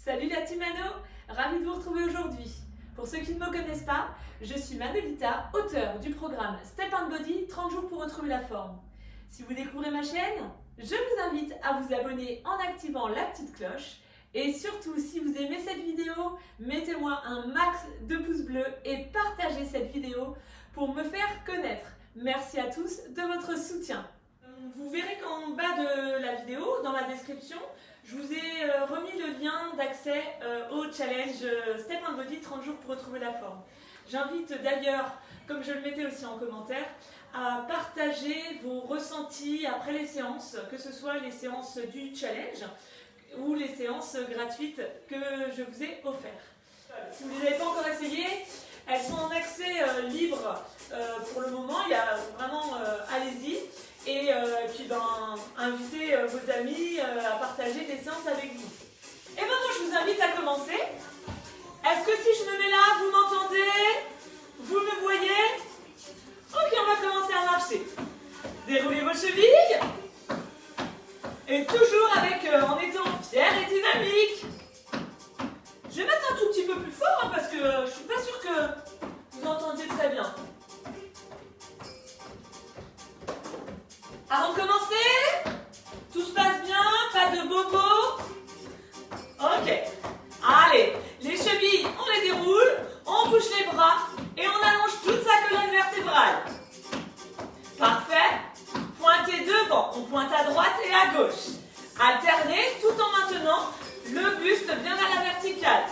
Salut la team Mano, ravie de vous retrouver aujourd'hui. Pour ceux qui ne me connaissent pas, je suis Manolita, auteure du programme Step & Body 30 jours pour retrouver la forme. Si vous découvrez ma chaîne, je vous invite à vous abonner en activant la petite cloche. Et surtout, si vous aimez cette vidéo, mettez-moi un max de pouces bleus et partagez cette vidéo pour me faire connaître. Merci à tous de votre soutien. Vous verrez qu'en bas de la vidéo, dans la description, je vous ai remis le lien d'accès au challenge Step & Body 30 jours pour retrouver la forme. J'invite d'ailleurs, comme je le mettais aussi en commentaire, à partager vos ressentis après les séances, que ce soit les séances du challenge ou les séances gratuites que je vous ai offertes. Si vous ne les avez pas encore essayées, elles sont en accès libre pour le moment. Il y a vraiment, allez-y. Et puis invitez vos amis à partager des séances avec vous. Et moi je vous invite à commencer. Est-ce que si je me mets là, vous m'entendez? Vous me voyez? Ok, on va commencer à marcher. Déroulez vos chevilles. Et toujours en étant fier et dynamique. Je vais mettre un tout petit peu plus fort parce que je ne suis pas sûre que vous entendiez très bien. Avant de commencer, tout se passe bien, pas de bobo. Ok, allez, les chevilles, on les déroule, on bouge les bras et on allonge toute sa colonne vertébrale. Parfait. Pointez devant, on pointe à droite et à gauche. Alternez tout en maintenant le buste bien à la verticale.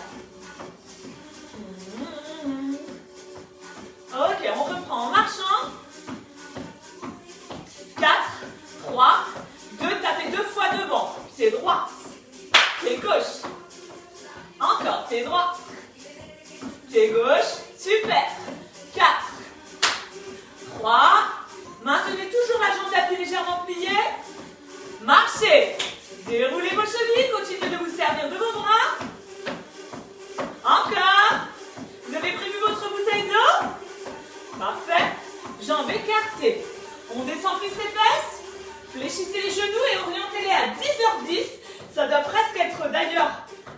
Ok, on reprend en marchant. 4, 3, 2, tapez 2 fois devant. Pied droit, pied gauche. Encore, pied droit, pied gauche. Super. 4, 3, maintenez toujours la jambe d'appui légèrement pliée. Marchez. Déroulez vos chevilles, continuez de vous servir de vos bras. Encore. Vous avez prévu votre bouteille d'eau? Parfait. Jambes écartées. On descend plus ses fesses. Fléchissez les genoux et orientez-les à 10h10. Ça doit presque être d'ailleurs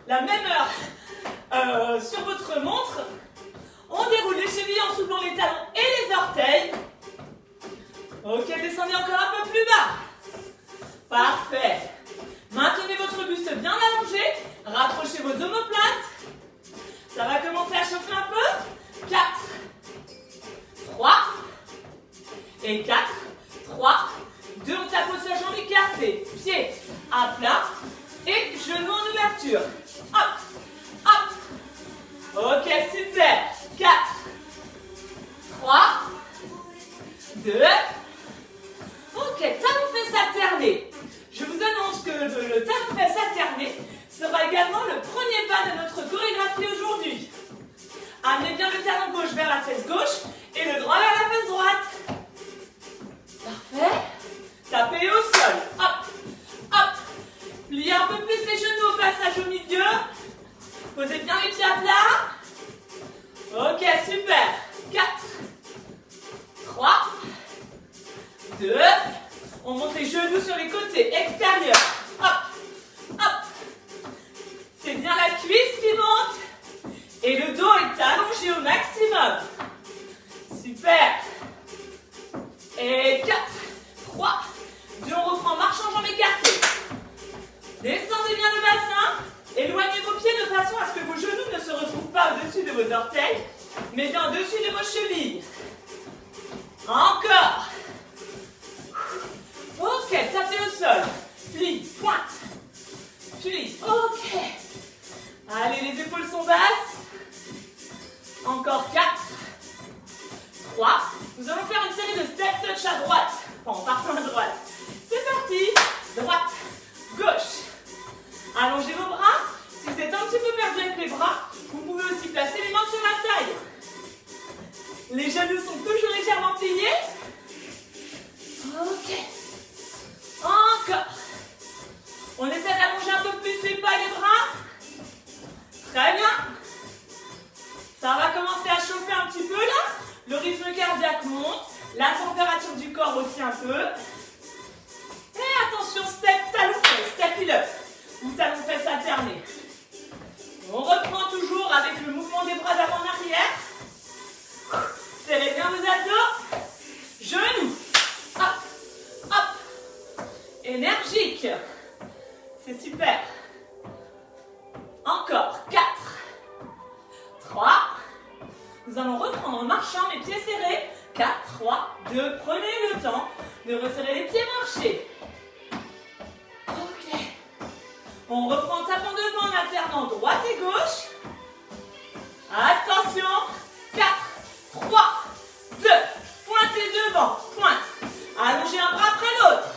la même heure sur votre montre. On déroule les chevilles en soulevant les talons et les orteils. Ok, descendez encore un peu plus bas. Parfait. Maintenez votre buste bien allongé. Rapprochez vos omoplates. Ça va commencer à chauffer un peu. 4, 3, et 4, 3, 2, on tape sa jambe écartée. Pied à plat et genoux en ouverture. Hop, hop. Ok, super. 4, 3, 2. Ok, talon-fesse alterné. Je vous annonce que le talon-fesse alterné sera également le premier pas de notre chorégraphie aujourd'hui. Amenez bien le talon gauche vers la fesse gauche et le droit vers la fesse droite. Parfait. Tapez au sol. Hop, hop. Pliez un peu plus les genoux au passage au milieu. Posez bien les pieds à plat. Ok, super. 4, 3, 2. On monte les genoux sur les côtés extérieurs. Hop, hop. C'est bien la cuisse qui monte. Et le dos est allongé au maximum. Super. Et 4, 3, 2, on reprend marche en jambes écartées. Descendez bien le bassin. Éloignez vos pieds de façon à ce que vos genoux ne se retrouvent pas au-dessus de vos orteils, mais bien au-dessus de vos chevilles. Encore. Ok, tapez au sol. Plie, pointe. Plie, ok. Allez, les épaules sont basses. Encore 4, 3. Nous allons faire une série de step touch à droite. Enfin, en partant à droite. C'est parti. Droite, gauche. Allongez vos bras. Si vous êtes un petit peu perdu avec les bras, vous pouvez aussi placer les mains sur la taille. Les genoux sont toujours légèrement pliés. Ok. Encore. On essaie d'allonger un peu plus les pas et les bras. Très bien. Ça va commencer à chauffer un petit peu là. Le rythme cardiaque monte. La température du corps aussi un peu. Et attention, step talon-fesse, step it up. Ou talon-fesse alterné. marchant, mes pieds serrés. 4, 3, 2, prenez le temps de resserrer les pieds, marchez. Ok. On reprend en tapant devant en alternant droite et gauche. Attention. 4, 3, 2, pointez devant, pointe. Allongez un bras après l'autre.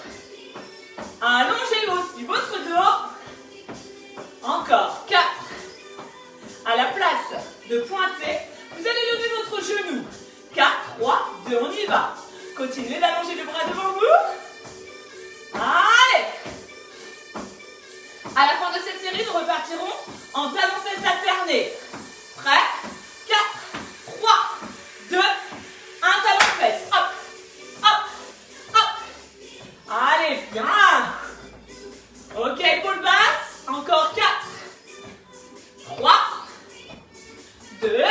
Allongez aussi votre dos. Encore. 4. À la place de pointer, vous allez lever votre genou. 4, 3, 2, on y va. Continuez d'allonger le bras devant vous. Allez. À la fin de cette série, nous repartirons en talons-fesses alternés. Prêt? 4, 3, 2, 1, talons-fesses. Hop, hop, hop. Allez, bien. Ok, épaule basse. Encore 4, 3, 2.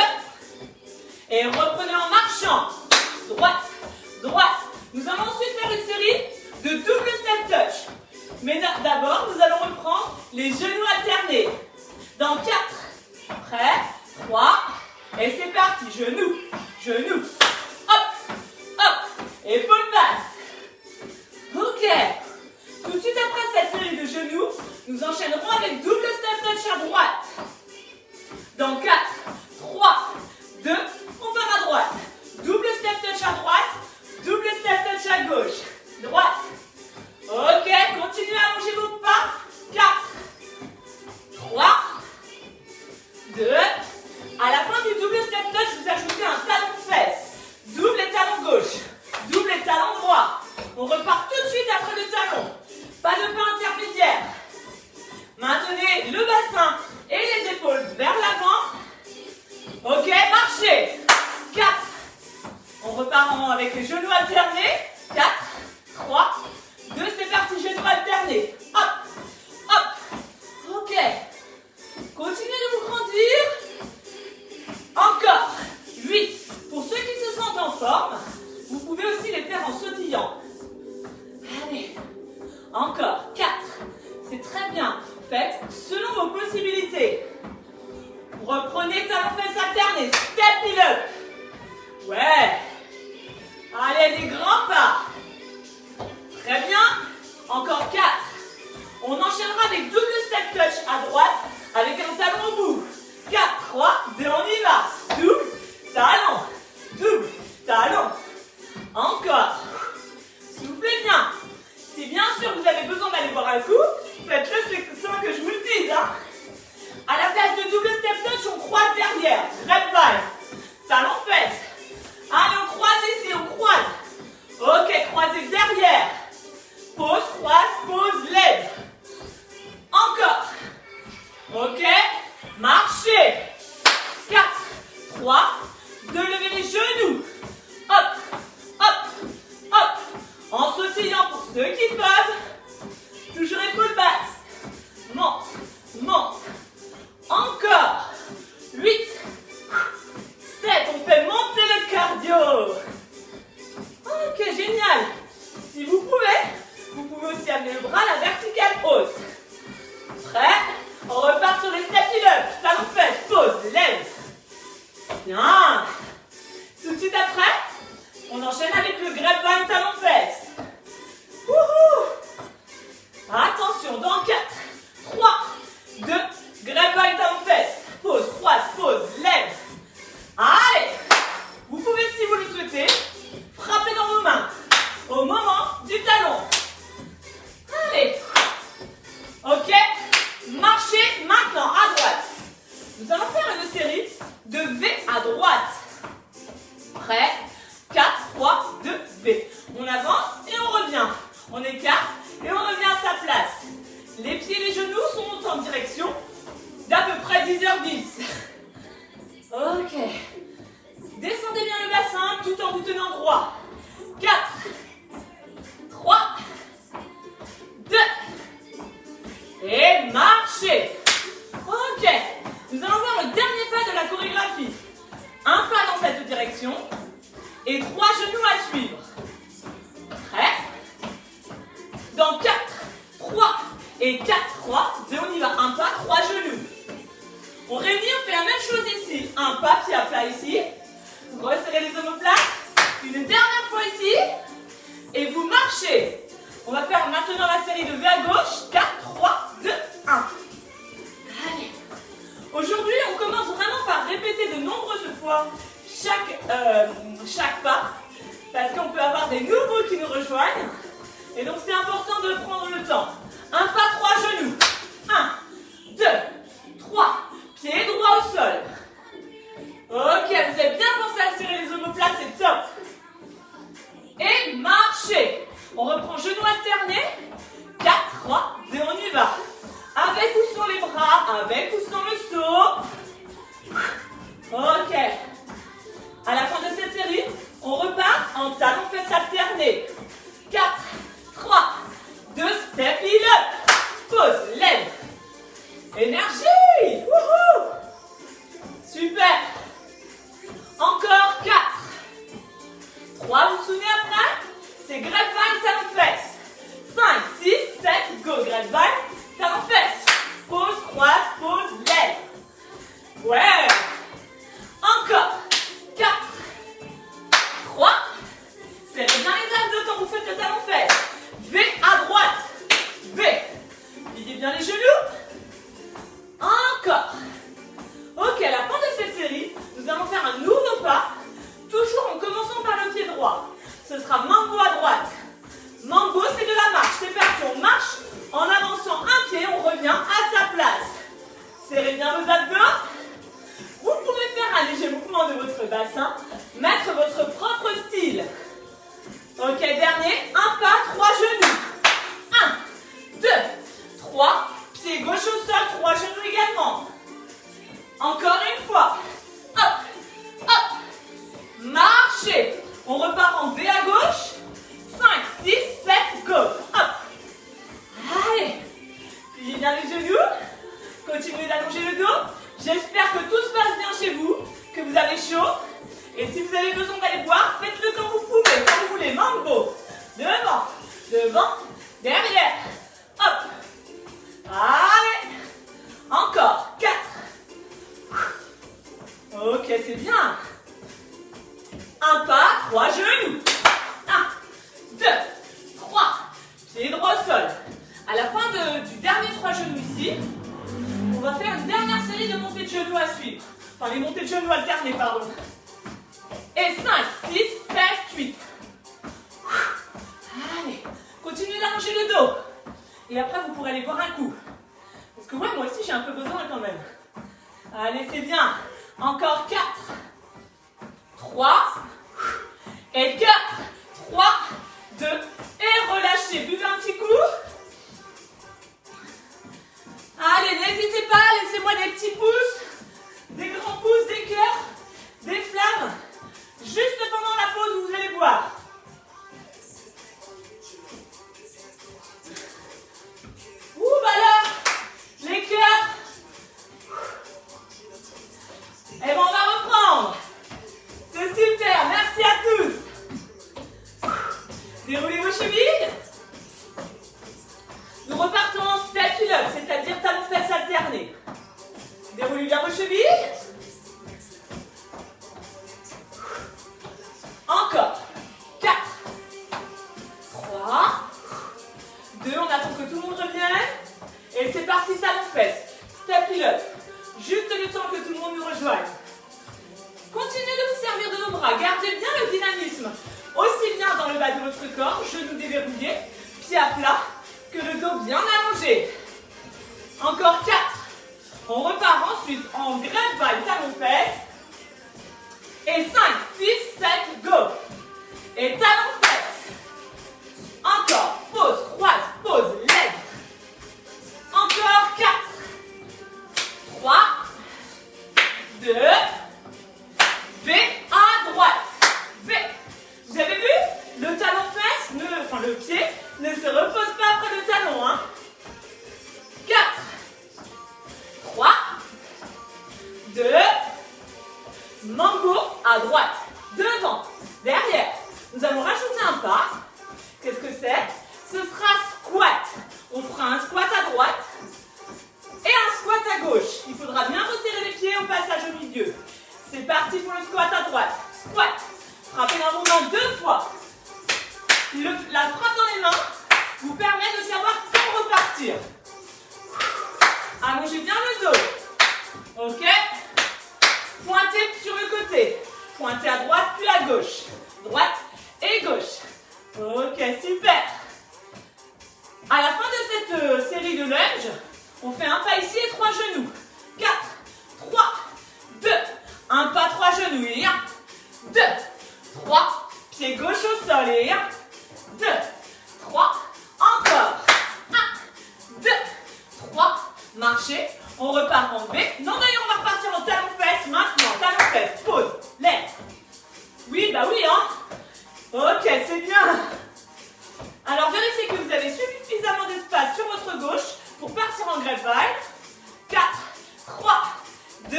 Et reprenez en marchant. Droite, droite. Nous allons ensuite faire une série de double step touch. Mais d'abord, nous allons reprendre les genoux alternés. Dans 4. Prêt? 3. Et c'est parti. Genoux, genoux. Hop, hop. Épaule basse. Ok. Tout de suite après cette série de genoux, nous enchaînerons avec double step touch à droite. Dans 4, 3, 2, on part à droite. Double step touch à droite, double step touch à gauche. Droite. Ok, continuez à allonger vos pas. 4, 3, 2. À la fin du double step touch, vous ajoutez un talon de fesse. Double talon gauche, double talon droit. On repart tout de suite après le talon. Pas de pas intermédiaire. Maintenez le bassin et les épaules vers l'avant. Ok, marchez. 4. On repart avec les genoux alternés. 4, 3, 2, c'est parti, genoux alternés. Hop, hop. Ok. Continuez de vous grandir. Encore. 8. Pour ceux qui se sentent en forme, vous pouvez aussi les faire en sautillant. Allez. Encore. 4. C'est très bien. Faites selon vos possibilités. Reprenez talons-fesses alternés. Step it up. Ouais. Allez, des grands pas. Très bien. Encore 4. On enchaînera avec double step touch à droite avec un talon au bout. 4, 3, 2, on y va. Double talon. Double talon. Encore. Soufflez bien. Si bien sûr vous avez besoin d'aller boire un coup, faites-le sans que je vous le dise. Hein. À la place de double step touch, on croise derrière. Grapevine. Talon fesses. Allez, on croise ici, on croise. Ok, croisez derrière. Pause, croise, pause, lève. Encore. Ok. Marchez. 4, 3, 2, levez les genoux. Hop, hop, hop. En sautillant pour ceux qui peuvent. Toujours épaule basse. Monte, monte. Encore. 8, 7. On fait monter le cardio. Ok, génial. Si vous pouvez aussi amener le bras à la verticale haute. Prêt? On repart sur les step up. Talon fesses, pause, lève. Bien. Tout de suite après, on enchaîne avec le grapevine talon fesses. Wouhou. Attention, dans 4, 3, 2, grapevine talon fesses. Pause, croise, pause, lève. Allez. Vous pouvez, si vous le souhaitez, frapper dans vos mains au moment du talon. Allez. Ok. Marchez maintenant à droite. Nous allons faire une série de V à droite. Prêt? 4, 3, 2, V. On avance et on revient. On écarte et on revient à sa place. Les pieds et les genoux sont en direction d'à peu près 10h10. Ok. Descendez bien le bassin tout en vous tenant droit. 4, 3, 2, et marchez. Ok. Nous allons voir le dernier pas de la chorégraphie. Un pas dans cette direction, Aujourd'hui, on commence vraiment par répéter de nombreuses fois chaque pas, parce qu'on peut avoir des nouveaux qui nous rejoignent. Et donc, c'est important de prendre le temps. Un pas, 3 genoux. 1, 2, 3. Pied droit au sol. Ok, vous avez bien pensé à serrer les omoplates, c'est top. Et marchez. On reprend genoux alternés. 4, 3, 2, on y va. Avec ou sans les bras, avec ou sans le saut. Ok. À la fin de cette série, on repart en talons-fesses alternés. 4, 3, 2, step it up. Pause, lève. Énergie. Wouhou. Super. Encore 4. 3, vous vous souvenez après? C'est grapevine, talons-fesses. 5, 6, 7, go. Grapevine, talons-fesses. Pause, croise, pause, lève. Ouais. Encore. 4. 3. Serrez bien les abdos quand vous faites le talon-fesses. V à droite. V. Pliez bien les genoux. Encore. Ok, à la fin de cette série, nous allons faire un nouveau pas. Toujours en commençant par le pied droit. Ce sera mambo à droite. Mambo, c'est de la marche. C'est parti, on marche en avançant un pied, on revient à sa place. Serrez bien vos abdos. Vous pouvez faire un léger mouvement de votre bassin, mettre votre propre style. Ok, dernier, un pas, 3 genoux. 1, 2, 3, pied gauche au sol, 3 genoux également. Encore une fois. Hop, hop. Marchez. On repart en V à gauche. 5, 6, 7, go. Hop. Allez. Pliez bien les genoux. Continuez d'allonger le dos. J'espère que tout se passe bien chez vous, que vous avez chaud. Et si vous avez besoin d'aller boire, faites-le quand vous pouvez, quand vous voulez. Mambo. Devant, devant, derrière. Hop. Allez. Encore. 4. Ok, c'est bien. Un pas, 3 genoux. 1, 2, 3. Pied droit au sol. À la fin du dernier 3 genoux ici, on va faire une dernière série de montées de genoux à suivre. Enfin, les montées de genoux alternées, pardon. Et 5, 6, 7, 8. Allez, continuez d'allonger le dos. Et après, vous pourrez aller boire un coup. Parce que ouais, moi aussi, j'ai un peu besoin quand même. Allez, c'est bien. Encore 4. 3. Et 4. 3, 2. Et relâchez. Buvez un petit coup. Allez, n'hésitez pas, laissez-moi des petits pouces, des grands pouces, des cœurs, des flammes, juste pendant la pause où vous allez boire. Ouh, bah là, les cœurs. Eh bien, on va reprendre. C'est super, merci à tous. Déroulez vos chevilles. Nous repartons en step it up, c'est-à-dire talons-fesses alternés. Déroulez bien vos chevilles. Encore. 4. 3. 2. On attend que tout le monde revienne. Et c'est parti, talons-fesses. Step it up. Juste le temps que tout le monde nous rejoigne. Continuez de vous servir de vos bras. Gardez bien le dynamisme. Aussi bien dans le bas de votre corps, genoux déverrouillés, pieds à plat, que le dos bien allongé. Encore 4. On repart ensuite en grapevine, talons-fesses. Et 5, 6, 7, go. Et talons-fesses. Encore. Pause, croise, pause, lève. Encore 4. 3. 2. V à droite. V. Vous avez vu? Le talon-fesse, enfin le pied, ne se repose pas après le talon. Hein. 4. 3. 2. Mambo à droite. Devant. Derrière. Nous allons rajouter un pas. Qu'est-ce que c'est? Ce sera squat. On fera un squat à droite et un squat à gauche. Il faudra bien resserrer les pieds au passage au milieu. C'est parti pour le squat à droite. Squat. Frappez dans vos mains 2 fois. La frappe dans les mains vous permet de savoir quand repartir. Allongez bien le dos. Ok? Pointez à droite puis à gauche. Droite et gauche. Ok, super. À la fin de cette série de lunges, on fait un pas ici et 3 genoux. 4, 3, 2, un pas, 3 genoux et 1, 2, 3, pied gauche au sol et 1, 2, 3, encore, 1, 2, 3, marchez, on repart en V. Non d'ailleurs on va repartir en talon-fesse maintenant, talon-fesse, pause, lève. Oui, bah oui hein. Ok, c'est bien. Alors vérifiez que vous avez suffisamment d'espace sur votre gauche pour partir en grapevine. 4, 3, 2,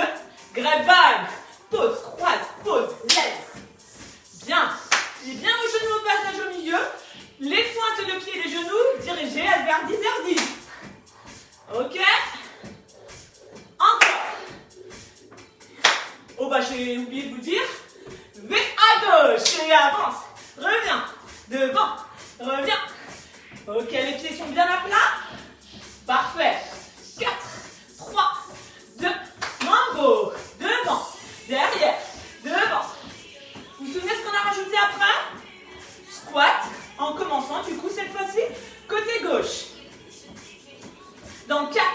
grapevine. Pause, croise, pause, lève. Bien. Et bien vos genoux au passage au milieu. Les pointes de pied et les genoux dirigées vers 10h10. Ok. Encore. Oh bah j'ai oublié de vous dire. V à gauche et avance. Reviens. Devant. Reviens. Ok, les pieds sont bien à plat. Parfait. 4, 3, 2, mambo. Devant. Derrière. Devant. Vous vous souvenez ce qu'on a rajouté après? Squat. En commençant, du coup, cette fois-ci, côté gauche. Dans 4,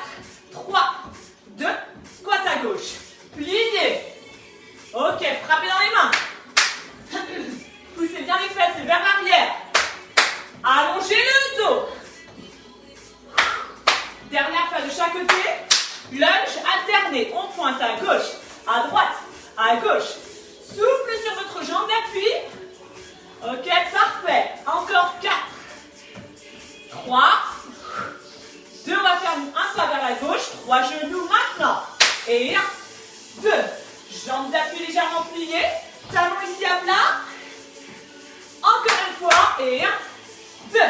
3, 2, squat à gauche. Pliez. Ok, frappez dans les mains. Poussez bien les fesses vers l'arrière. Allongez le dos. Dernière fois de chaque côté. Lunge alterné. On pointe à gauche, à droite, à gauche. Souple sur votre jambe d'appui. Ok, parfait. Encore 4, 3, 2. On va faire un pas vers la gauche. 3 genoux maintenant. Et 1, 2. Jambes d'appui légèrement pliées. Talons ici à plat. Encore une fois. Et 1, 2,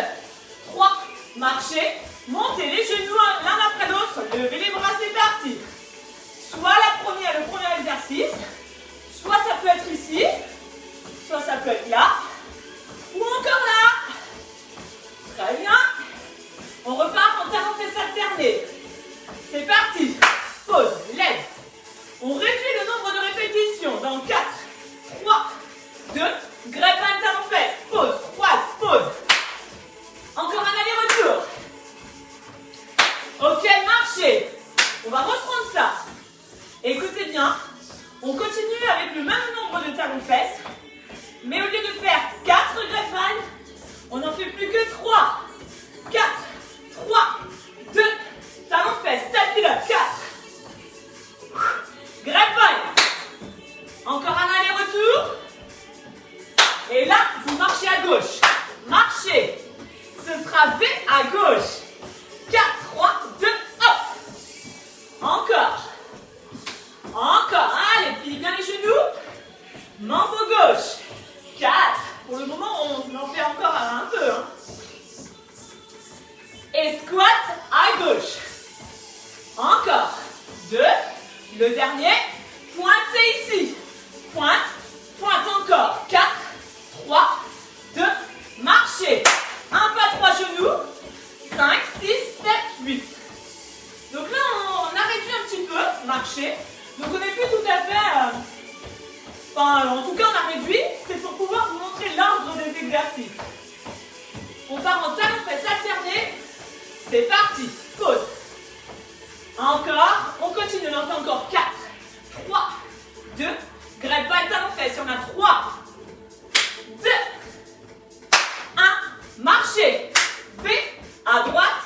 3. Marchez. Montez les genoux l'un après l'autre. Levez les bras, c'est parti. Soit le premier exercice. Soit ça peut être ici. Soit ça peut être là. Ou encore là. Très bien. On repart en talon-fesse alterné. C'est parti. Pause. Lève. On réduit le nombre de répétitions. Dans 4, 3, 2. Grapevine talon-fesse. Pause. Croise. Pause. Encore un aller-retour. Ok, marchez. On va reprendre ça. Écoutez bien. On continue avec le même nombre de talons-fesses. Mais au lieu de faire 4 grapevines, on n'en fait plus que 3. 4, 3, 2, talons-fesses, tapis-le, 4. Grapevine. Encore un aller-retour. Et là, vous marchez à gauche. Marchez. Ce sera V à gauche. 4, 3, 2, hop. Encore. Encore. Allez, pliez bien les genoux. Mambo gauche. 4. Pour le moment, on en fait encore un peu. Hein. Et squat à gauche. Encore. 2. Le dernier. Pointez ici. Pointe. Pointe encore. 4, 3, 2. Marchez. Un pas, 3 genoux. 5, 6, 7, 8. Donc là, on a réduit un petit peu. Marcher. Donc on n'est plus tout à fait... en tout cas, on a réduit. C'est pour pouvoir vous montrer l'ordre des exercices. On part en talon-fesse alterné. C'est parti. Pause. Encore. On continue. On en fait encore 4, 3, 2. Grapevine talon-fesse. Il y en a 3, 2, 1. Marchez. V à droite.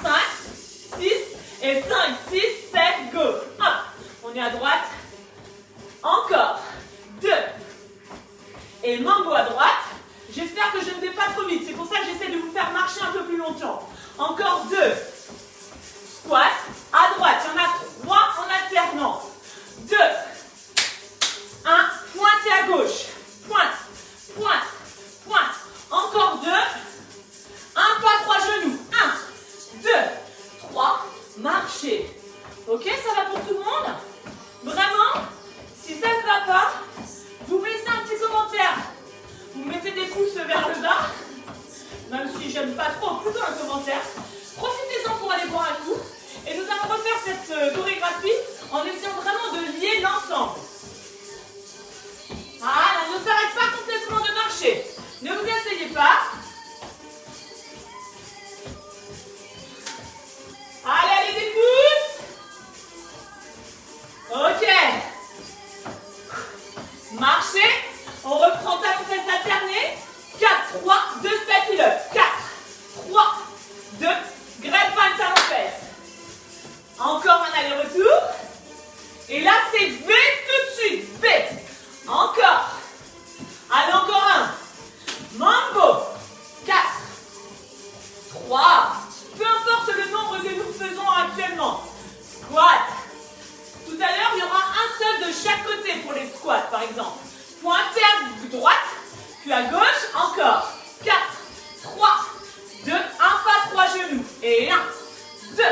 5, 6 et 5, 6, 7. Go. Hop. On est à droite. Encore. 2. Et mambo à droite. J'espère que je ne vais pas trop vite. C'est pour ça que j'essaie de vous faire marcher un peu plus longtemps. Encore 2. Squat. À droite. Il y en a 3 en alternant. 2. 1. Pointez à gauche. Pointe. Pointe. Pointe. Encore 2. Un pas, 3 genoux. 1, 2, 3. Marchez. Ok, ça va pour tout le monde? Vraiment? Si ça ne va pas, vous me laissez un petit commentaire. Vous mettez des pouces vers le bas. Même si j'aime pas trop, plutôt un commentaire. Profitez-en pour aller boire un coup. Et nous allons refaire cette chorégraphie en essayant vraiment de lier l'ensemble. Ah! pour les squats, par exemple. Pointez à droite, puis à gauche, encore. 4, 3, 2, 1 pas, 3 genoux. Et 1, 2,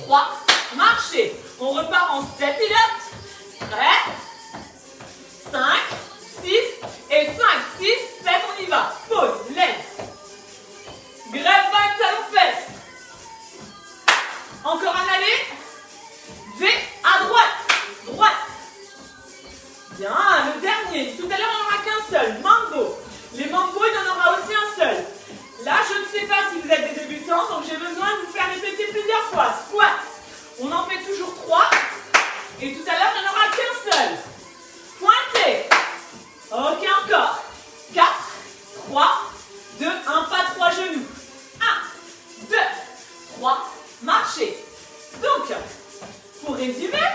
3, marchez. On repart en step it up. Prêt? 5, 6, et 5, 6, 7, on y va. Pause, lève. Grève-bain, talon fesse. Encore un aller. V à droite. Droite. Bien, le dernier. Tout à l'heure, on n'en aura qu'un seul. Mambo. Les mambo, il y en aura aussi un seul. Là, je ne sais pas si vous êtes des débutants, donc j'ai besoin de vous faire répéter plusieurs fois. Squat. On en fait toujours 3. Et tout à l'heure, il n'y en aura qu'un seul. Pointez. Ok, encore. 4, 3, 2, 1 pas, 3 genoux. 1, 2, 3, marchez. Donc, pour résumer,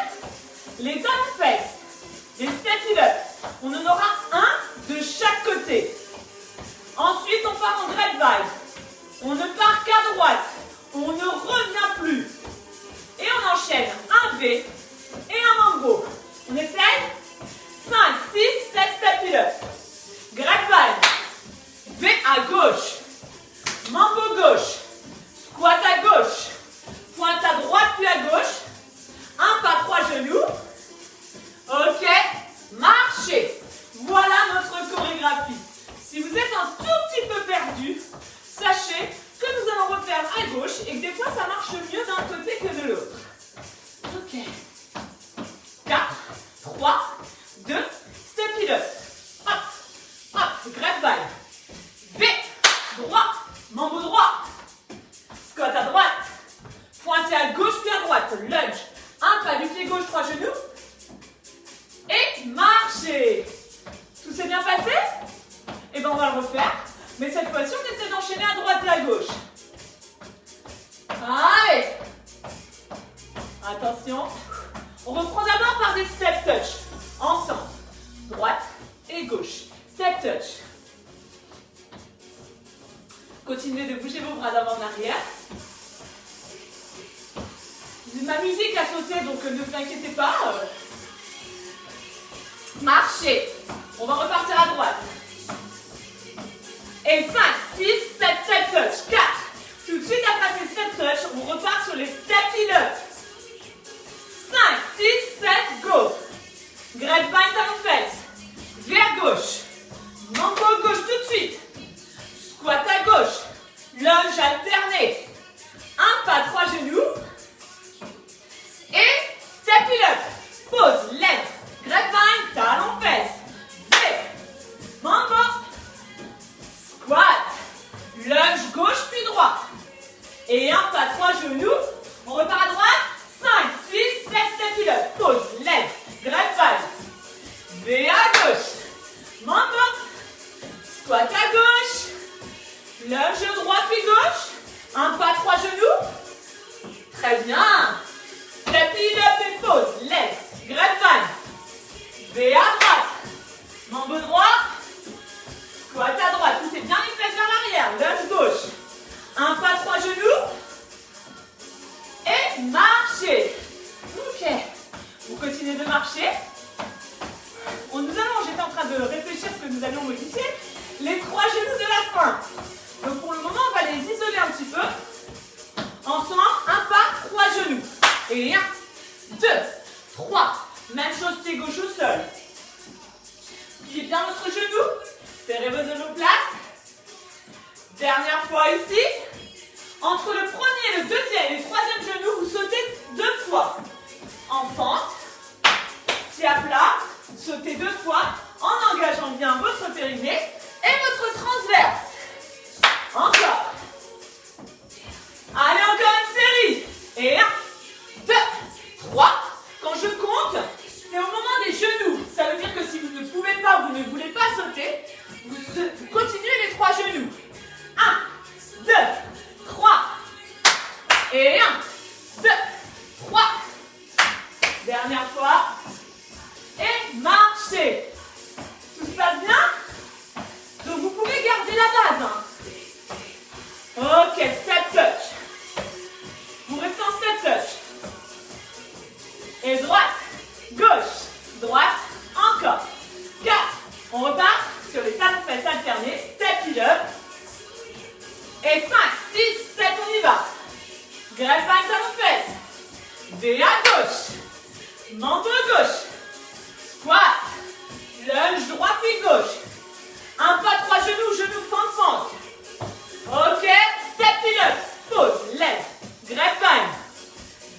les talons fesses, les step it up, on en aura un de chaque côté. Ensuite, on part en grapevine. On ne part qu'à droite. On ne revient plus. Et on enchaîne un V et un mambo. On essaye? 5, 6, 7, step it up. Grapevine. V à gauche. Mambo gauche. Squat à gauche. Pointe à droite puis à gauche. Un pas, 3 genoux. Ok. Marchez. Voilà notre chorégraphie. Si vous êtes un tout petit peu perdu, sachez que nous allons refaire à gauche et que des fois ça marche mieux d'un côté que de l'autre. Ok. 4, 3, 2, step it up. Hop, hop, grapevine. V, droit, mambo droit. Squat à droite. Pointez à gauche puis à droite. Lunge. Un pas du pied gauche, 3 genoux. Et marchez. Tout s'est bien passé? Et bien on va le refaire. Mais cette fois-ci, on essaie d'enchaîner à droite et à gauche. Allez. Attention. On reprend d'abord par des step touch. Ensemble. Droite et gauche. Step touch. Continuez de bouger vos bras d'avant en arrière. Ma musique a sauté, donc ne vous inquiétez pas. Marchez. On va repartir à droite. Et 5, 6, 7, step touch. 4. Tout de suite après ces step touch, on repart sur les step it up. 5, 6, 7, go. Grapevine talon fesse. Vers gauche. Mambo gauche tout de suite. Squat à gauche. Lunge alterné. Un pas, 3 genoux. Et step it up. Pause, lève. Grapevine talon fesse. V. Mambo. Squat. Lunge gauche puis droit. Et un pas, 3 genoux. On repart à droite. 5, 6, 7, step it up. Pause, lève. Grapevine. V à gauche. Mambo. Squat à gauche. Lunge droit puis gauche. Un pas, 3 genoux. Très bien. Step it up et pause. Lève. Grapevine. V à droite. Mambo droit. Squat à droite. Poussez bien les fesses vers l'arrière. Lunge gauche. Un pas, 3 genoux. Et marchez. Ok. Vous continuez de marcher. J'étais en train de réfléchir ce que nous allions modifier. Les 3 genoux de la fin. Donc pour le moment, on va les isoler un petit peu. Ensemble, un pas, 3 genoux. Et 1, 2, 3. Même chose, pied gauche au sol. Pliez bien votre genou. Serrez vos omoplates. Dernière fois ici. Entre le premier, le deuxième et le troisième genou, vous sautez 2 fois. En fente. Pied à plat. Sautez 2 fois en engageant bien votre périnée et votre transverse. Encore. Allez, encore une série. Et 1, 2, 3. Quand je compte, c'est au moment des genoux. Ça veut dire que si vous ne pouvez pas, vous ne voulez pas sauter, vous continuez les 3 genoux. 1, 2, 3. Et 1, 2, 3. Dernière fois. Et marchez. Tout se passe bien? Donc vous pouvez garder la base. Ok, step touch. Vous restez en step touch. Et droite, gauche, droite, Mambo gauche. Squat. Lunge droite puis gauche. Un pas, 3 genoux, genoux, fente, fente. Ok, step it up. Pause, lève. Grapevine.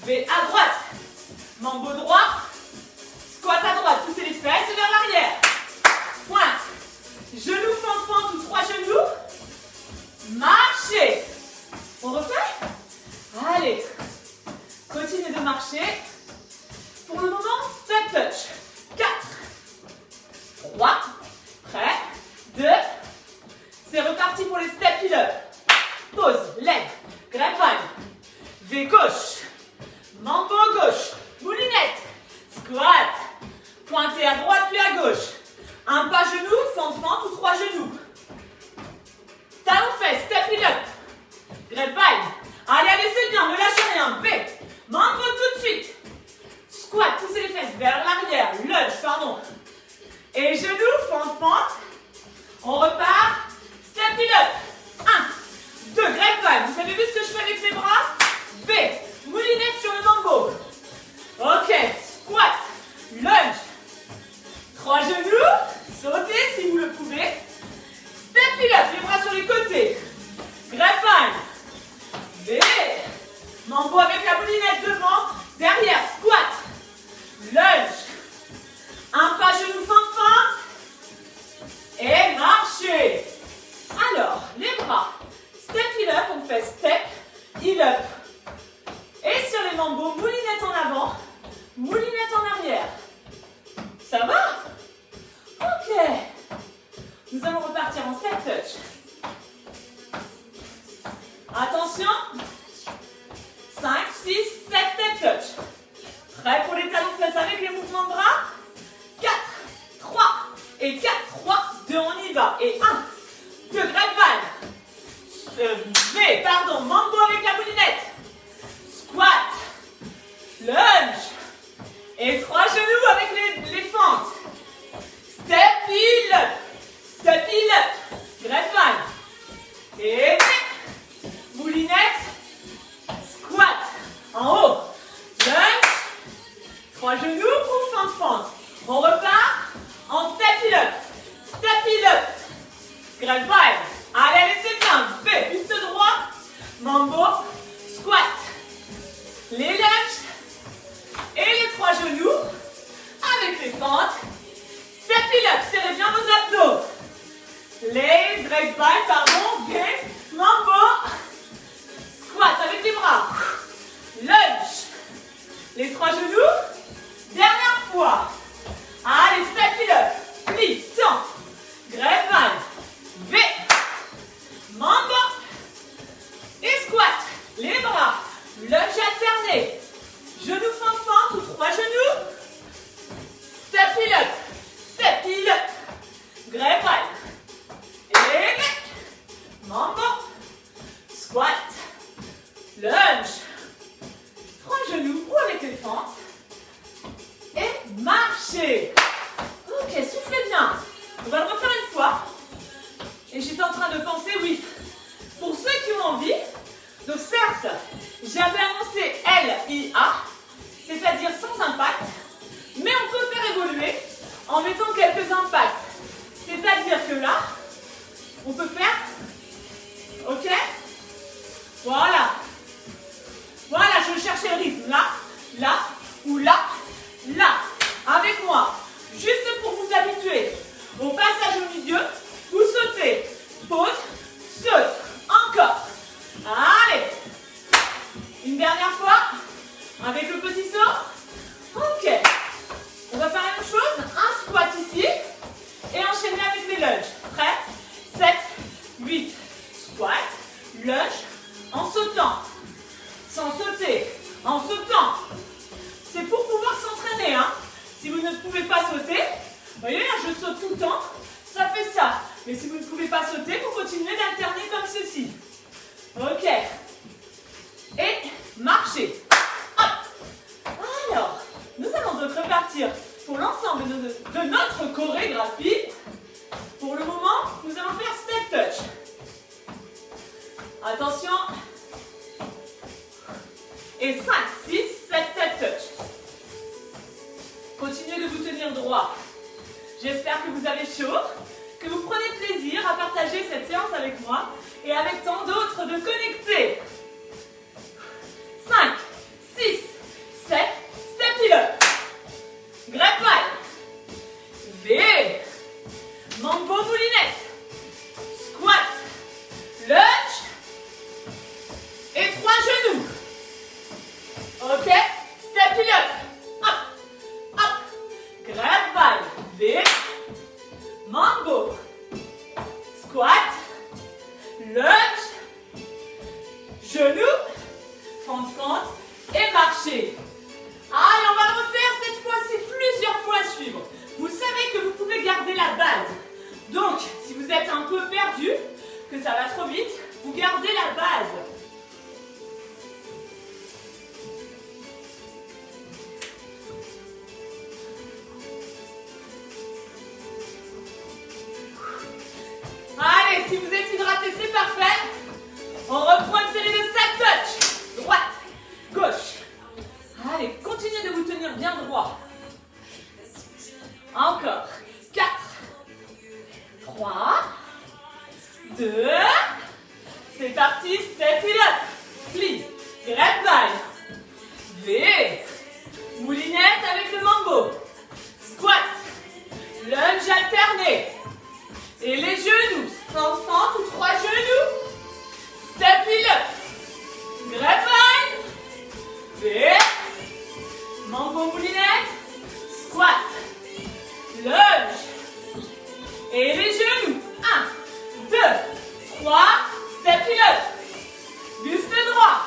V à droite. Mambo droit. Squat à droite, poussez les fesses vers l'arrière. Pointe. Genoux, fente, fente ou 3 genoux. Marchez. On refait? Allez. Continuez de marcher. Pour le moment, step touch. 4, 3, prêt, 2, c'est reparti pour les step it up. Pause, lève, grapevine, V gauche, mambo gauche, moulinette, squat, pointez à droite puis à gauche. Un pas genou, fente, fente ou 3 genoux. Talon fait, step it up, grapevine. Allez, allez, c'est bien, ne lâchez rien. V, mambo tout de suite. Squat, poussez les fesses vers l'arrière, lunge, pardon. Et genoux, fente, fente. On repart. Step it up. 1, 2, grapevine. Vous avez vu ce que je fais avec mes bras? V, moulinette sur le mambo. Ok, squat, lunge. 3 genoux. Sautez si vous le pouvez. Step it up, les bras sur les côtés. Grapevine. V. Mambo avec la moulinette devant. Derrière, squat. Lunge. Un pas genou, fente, fente. Et marchez. Alors, les bras. Step it up, on fait step it up. Et sur les mambos, moulinette en avant, moulinette en arrière. Ça va? Ok. Nous allons repartir en step touch. Attention. 5, 6, 7 step touch. Prêt pour les talons fesses avec les mouvements de bras? 4, 3, et 4, 3, 2, on y va. Et 1, 2, grapevine. V, pardon, mambo avec la moulinette. Squat. Lunge. Et 3 genoux avec les fentes. Step it up. Step it up. Grapevine. Et moulinette. Squat. En haut. Lunge. 3 genoux ou fente, fente. On repart en step it up. Step it up. Grapevine. Allez, allez, c'est bien. V, buste droit. Mambo. Squat. Les lunges. Et les 3 genoux. Avec les fentes. Step it up. Serrez bien vos abdos. Les grapevine, pardon. V. Mambo. Squat avec les bras. Lunge. Les 3 genoux. Dernière fois. Allez, step it up. Plie, tends. Grapevine. V. Mambo. Et squat. Les bras. Lunge alterné. Genoux fente, fente ou 3 genoux. Step it up. Step it up. Grapevine. Et mambo. Squat. Lunge. 3 genoux ou avec les fentes. Et marchez. Ok, soufflez bien. On va le refaire une fois. Et j'étais en train de penser, oui, pour ceux qui ont envie, donc certes, j'avais annoncé LIA, c'est-à-dire sans impact, mais on peut faire évoluer en mettant quelques impacts. C'est-à-dire que là, on peut faire, ok? Voilà. Voilà, je cherchais le rythme. Là, là, ou là, là. Avec moi. Juste pour vous habituer au passage au milieu. Vous sautez. Pause. Saute. Encore. Allez. Une dernière fois. Avec le petit saut. Ok. On va faire la même chose. Un squat ici. Et enchaîner avec les lunges. Prêt? 7, 8. Squat. Lunge. En sautant. Sans sauter. En sautant. C'est pour pouvoir s'entraîner, hein. Si vous ne pouvez pas sauter, vous voyez là, je saute tout le temps, ça fait ça. Mais si vous ne pouvez pas sauter, vous continuez d'alterner comme ceci. Ok. Et marchez. Hop. Alors, nous allons donc repartir pour l'ensemble de notre chorégraphie. Pour le moment, nous allons faire step touch. Attention. Et 5, 6, 7 step touch. Continuez de vous tenir droit. J'espère que vous avez chaud, que vous prenez plaisir à partager cette séance avec moi et avec tant d'autres de connectés. 5, 6, 7, step it up. Grapevine. V. Mambo moulinette. Squat. Lunge. Et 3 genoux. Ok. Step it up. Hop. Hop. Grapevine. V. Mambo. Squat. Lunge. Genoux. Fente et marcher. Allez, on va le refaire cette fois-ci plusieurs fois à suivre. Vous savez que vous pouvez garder la base. Donc, si vous êtes un peu perdu, que ça va trop vite, vous gardez la base. Allez, si vous êtes hydraté, c'est parfait. On reprend une série de 7 touch. Droite, gauche. Allez, continuez de vous tenir bien droit. Encore. 4, 3, 2. C'est parti, step it up. Clean. Grapevine. V. Moulinette avec le mambo. Squat. Lunge alterné. Et les genoux. Fente ou 3 genoux. Step it up. Grapevine. V. Mambo moulinette. Squat. Lunge. Et les genoux. 1, 2, 3. Step it up. Buste droit.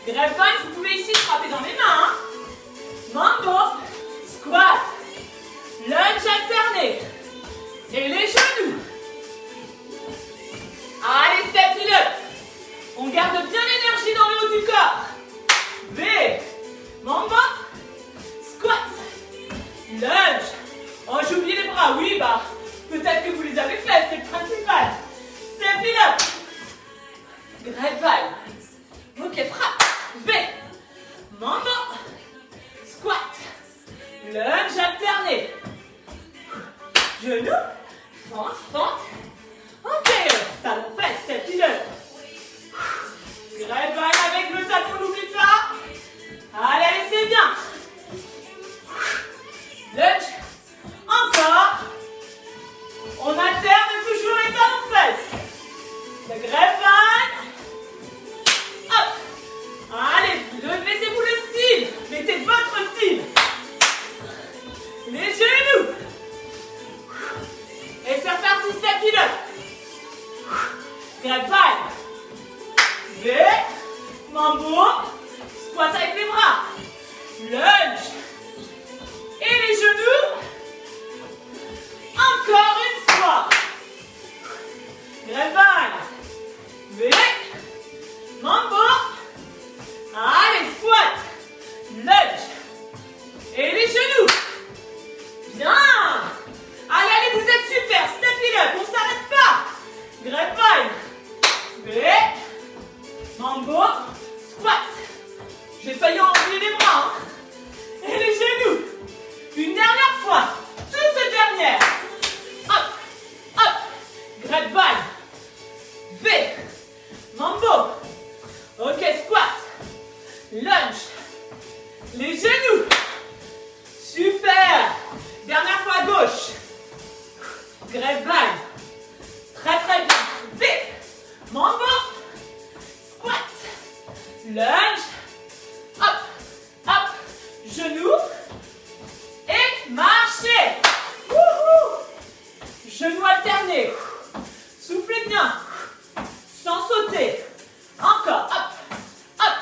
Grapevine, vous pouvez ici frapper dans les mains. Hein. Mambo. Squat. Lunge alterné. Et les genoux. Allez, step it up. On garde bien l'énergie dans le haut du corps. V. Mambo. Squat. Lunge. Oh, j'ai oublié les bras. Oui, bah, peut-être que vous les avez faits, c'est le principal. Step it up. Grapevine. Ok, frappe. V. Mambo. Squat. Lunge alterné. Genou. Fente. Ok, talon fesse, step it up. Grapevine avec le talon, n'oublie pas. Allez, c'est bien. Lunge. Encore. On alterne toujours les talons fesses. Le grapevine. Hop. Allez, laissez-vous le style. Mettez votre style. Les genoux. Et c'est reparti, step it up. Grapevine. V. Mambo. Squat avec les bras. Lunge. Et les genoux. Encore une fois. Grapevine. V. Mambo. Allez, squat. Lunge. Et les genoux. Bien. Allez, vous êtes super. Step it up. On ne s'arrête pas. Grapevine. V. Mambo. Squat. J'ai failli enrouler les bras. Hein. Et les genoux. Une dernière fois. Toute dernière. Hop. Hop. Grapevine. V. Mambo. Ok, squat. Lunge. Les genoux. Super. Dernière fois à gauche. Grapevine. Très très bien. V. Mambo. Squat. Lunge. Hop. Hop. Genoux. Et marchez. Wouhou. Genoux alternés. Soufflez bien. Sans sauter. Encore. Hop. Hop.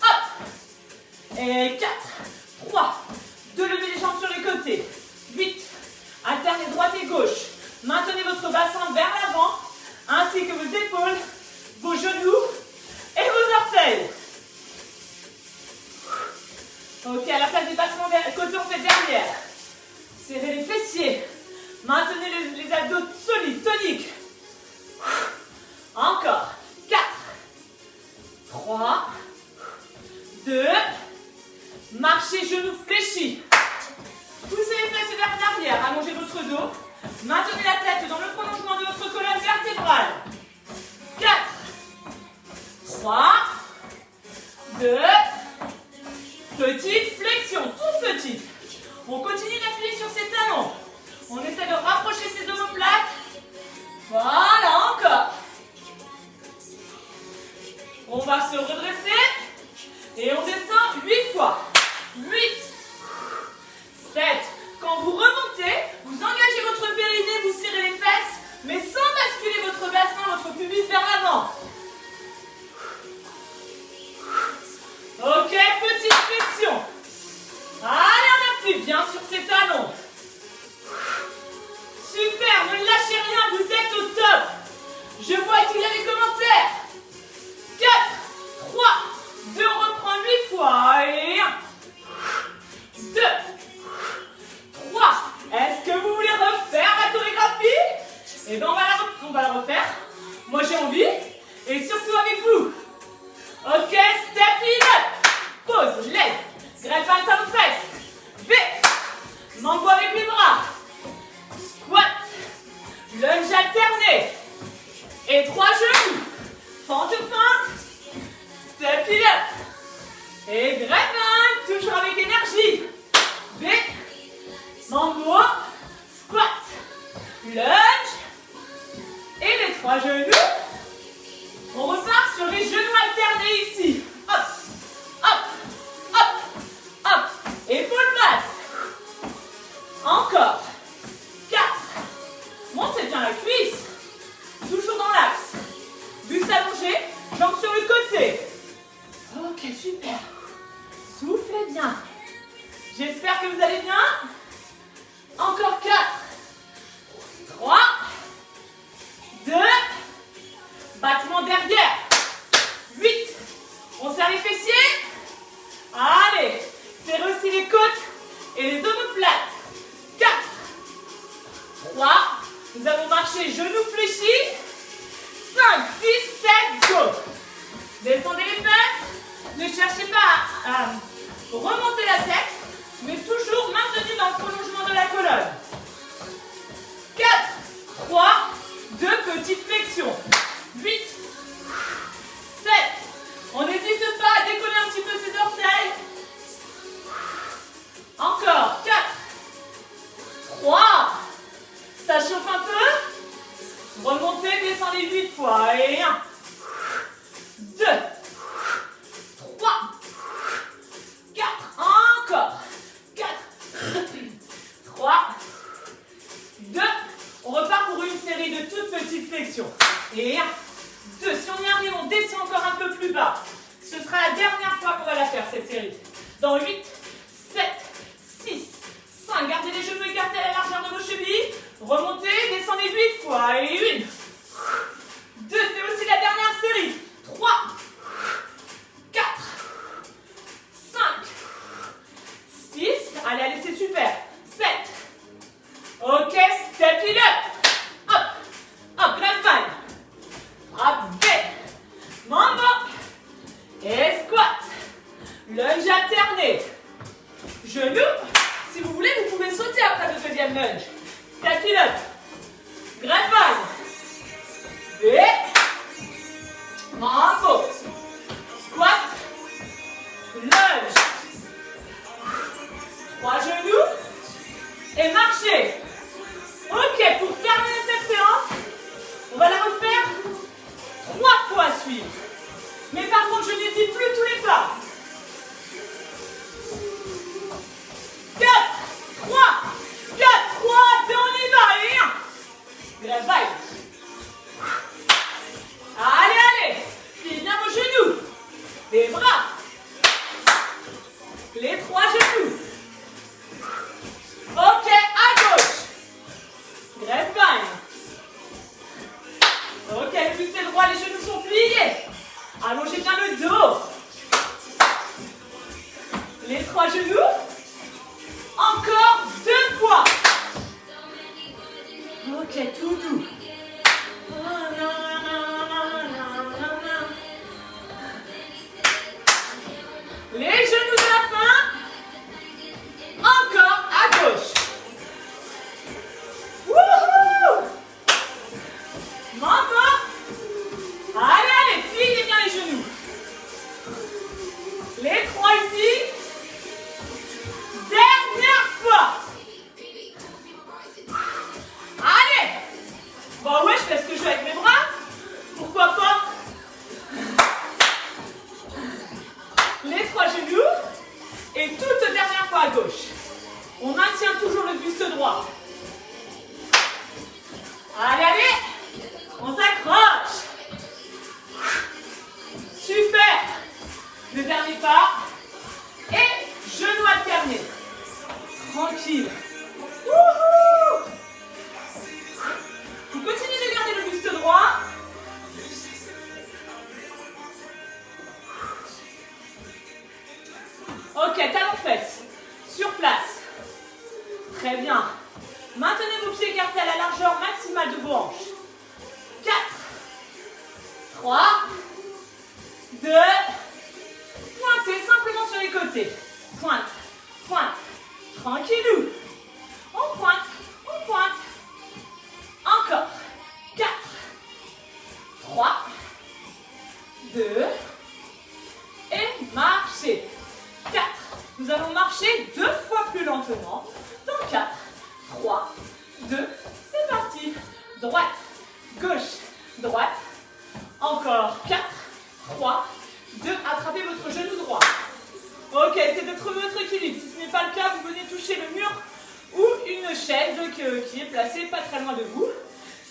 Hop. Et 4, 3, 2, levez les jambes sur les côtés. 8. Alternez droite et gauche. Maintenez votre bassin vers l'avant, ainsi que vos épaules, vos genoux et vos orteils. Ok, à la place des bassements côté, on fait derrière. Serrez les fessiers. Maintenez les abdos solides. Tenez 7. Quand vous remontez, vous engagez votre périnée, vous serrez les fesses, mais sans basculer votre bassin, votre pubis vers l'avant. Ok, petite flexion. Allez, on appuie bien sur ses talons. Super, ne lâchez rien, vous êtes au top. Je vois qu'il y a des commentaires. 4, 3, 2, on reprend 8 fois. Et 1, 2, 3. Est-ce que vous voulez refaire la chorégraphie? Eh bien, on va la refaire. Moi, j'ai envie. Et surtout avec vous. Ok, step it up. Pause, lève. Greffe à talon fesse. V. Mambo avec les bras. Squat. Lunge alterné. Et 3 genoux. Fente. Step it up. Et greffe, toujours avec énergie. V. Mambo. Squat. Lunge. Et les 3 genoux. On repart sur les genoux alternés ici. Hop, hop, hop, hop. Épaule basse. Encore. 4. Montez bien la cuisse. Toujours dans l'axe. Buste allongé, jambes sur le côté. Ok, super. Soufflez bien. J'espère que vous allez bien. Encore 4. 3. 2. Battement derrière. 8. On serre les fessiers. Allez. Serrez aussi les côtes et les omoplates. 4. 3. Nous allons marcher genoux fléchis. 5, 6, 7, go. Descendez les fesses. Ne cherchez pas à remonter la tête, mais toujours maintenu dans le prolongement de la colonne. 4, 3, 2 petites flexions. 8, 7. On n'hésite pas à décoller un petit peu ses orteils. Encore. 4, 3. Ça chauffe un peu. Remontez, descendez 8 fois. Et 1, 2, 3, 4. Encore. 4, 3, 2. On repart pour une série de toutes petites flexions. Et 1, 2. Si on y arrive, on descend encore un peu plus bas. Ce sera la dernière fois qu'on va la faire, cette série. Dans 8, 7, 6, 5. Gardez les genoux écartés à la largeur de vos chevilles. Remontez, descendez 8 fois. Et 1, 2. C'est aussi la dernière série. 3, 4, 5, 6. Allez, c'est super. 7. Ok, step it up. Hop, hop, grave vague. Frappe V. Mambo. Et squat. Lunge alterné. Genoux. Si vous voulez, vous pouvez sauter après le deuxième lunge. Step it up. Grave vague. V. Mambo. Squat. Lunge. 3 genoux. Et marchez. Ok, pour terminer cette séance, on va la refaire 3 fois à suivre. Mais par contre, je ne dis plus tous les pas. 4, 3, 4, 3, 2, on y va. Et 1. Grave vague. Allez. Pliez bien vos genoux. Les bras. Les 3 genoux. Ok, à gauche. Greffe vague. Ok, le buste est droit, les genoux sont pliés. Allongez bien le dos. Les 3 genoux. Encore 2 fois. Ok, tout doux. Les genoux de la fin. Encore à gauche. Wouhou! Mambo. Allez, pliez bien les genoux. Les 3 ici. Dernière fois. Allez. maintient toujours le buste droit. Allez, allez, on s'accroche. Super. Le dernier pas. Et genoux alternés. Tranquille. Wouhou. Vous continuez de garder le buste droit. Ok, talons fesses. Sur place. Très bien. Maintenez vos pieds écartés à la largeur maximale de vos hanches. 4, 3, 2, pointez simplement sur les côtés. Pointe, pointe, tranquillou. On pointe, on pointe. Encore. 4, 3, 2, et marchez. 4. Nous allons marcher 2 fois plus lentement. Dans 4, 3, 2, c'est parti. Droite, gauche, droite. Encore 4, 3, 2. Attrapez votre genou droit. Ok, c'est de trouver votre équilibre. Si ce n'est pas le cas, vous venez toucher le mur ou une chaise qui est placée pas très loin de vous.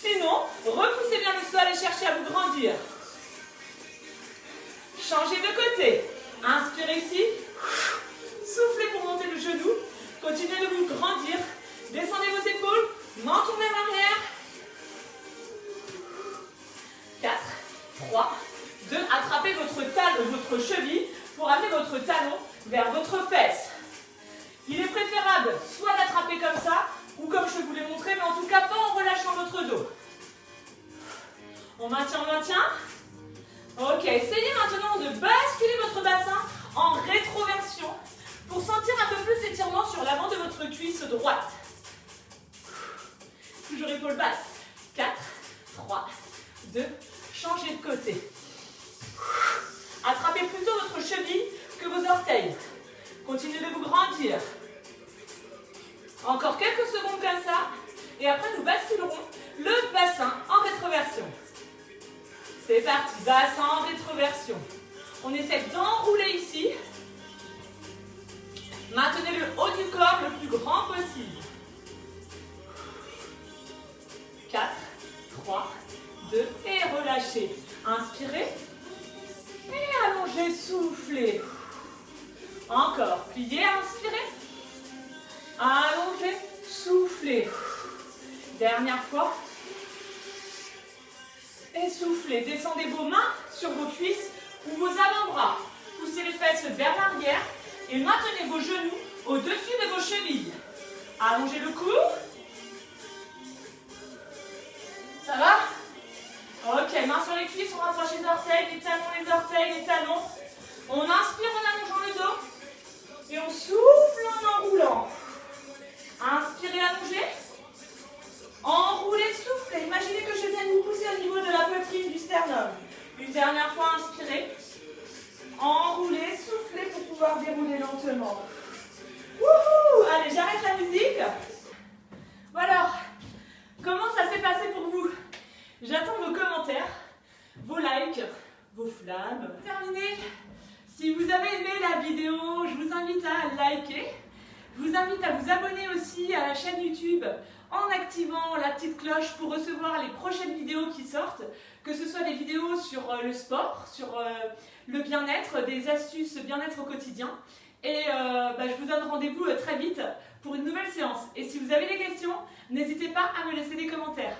Sinon, repoussez bien le sol et cherchez à vous grandir. Changez de côté. Inspirez ici. Soufflez pour monter le genou. Continuez de vous grandir. Descendez vos épaules. Menton vers l'arrière. 4, 3, 2. Attrapez votre cheville pour amener votre talon vers votre fesse. Il est préférable soit d'attraper comme ça, ou comme je vous l'ai montré, mais en tout cas pas en relâchant votre dos. On maintient, on maintient. Ok, essayez maintenant de basculer votre bassin en rétroversion pour sentir un peu plus d'étirement sur l'avant de votre cuisse droite. Toujours épaule basse. 4, 3, 2, changez de côté. Attrapez plutôt votre cheville que vos orteils. Continuez de vous grandir. Encore quelques secondes comme ça. Et après, nous basculerons le bassin en rétroversion. C'est parti, bassin en rétroversion. On essaie d'enrouler ici. Maintenez le haut du corps le plus grand possible. 4, 3, 2, et relâchez. Inspirez. Et allongez, soufflez. Encore, pliez, inspirez. Allongez, soufflez. Dernière fois. Et soufflez. Descendez vos mains sur vos cuisses ou vos avant-bras. Poussez les fesses vers l'arrière et maintenez vos genoux au-dessus de vos chevilles. Allongez le cou. Ça va? Ok, main sur les cuisses, on rapproche les orteils, les orteils, les talons. On inspire en allongeant le dos. Et on souffle en enroulant. Inspirez, allongez. Enroulez, soufflez. Imaginez que je viens de vous pousser au niveau de la poitrine du sternum. Une dernière fois, inspirez. Enroulez, soufflez pour pouvoir dérouler lentement. Wouhou! Allez, j'arrête la musique. Voilà. Comment ça s'est passé pour vous? J'attends vos commentaires, vos likes, vos flammes. Terminé. Si vous avez aimé la vidéo, je vous invite à liker. Je vous invite à vous abonner aussi à la chaîne YouTube en activant la petite cloche pour recevoir les prochaines vidéos qui sortent, que ce soit des vidéos sur le sport, sur le bien-être, des astuces bien-être au quotidien. Et je vous donne rendez-vous très vite pour une nouvelle séance. Et si vous avez des questions, n'hésitez pas à me laisser des commentaires.